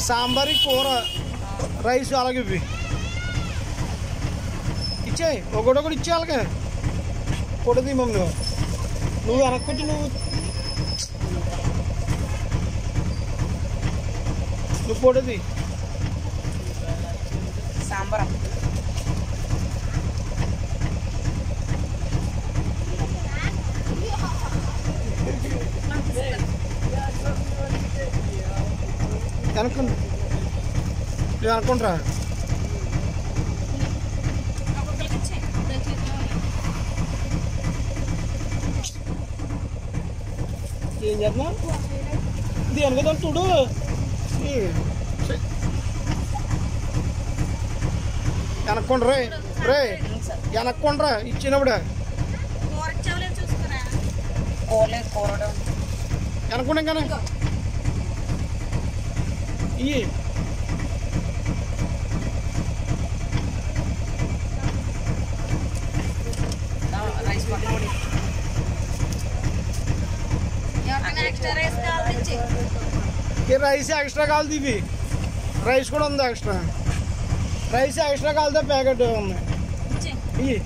సాంబార్ కూర రైస్ అలాగే ఇవి ఇచ్చాయి ఒకటి ఇచ్చే అలాగే పొడది మమ్మీ నువ్వు వెనక్కొచ్చి నువ్వు పొడది సాంబార్ వెనక్కండి నువ్వు అనుకుంటారా ఏం చేస్తున్నా దేని కదా చూడు వెనక్కుండ్రా రే వెనక్కుండ్రా ఇచ్చినప్పుడే వెనక్కుండా కానీ ఇవి రైస్ ఎక్స్ట్రా కావాలి ఇవి రైస్ కూడా ఉంది ఎక్స్ట్రా రైస్ ఎక్స్ట్రా కాలితే ప్యాకెట్ ఉంది ఇవి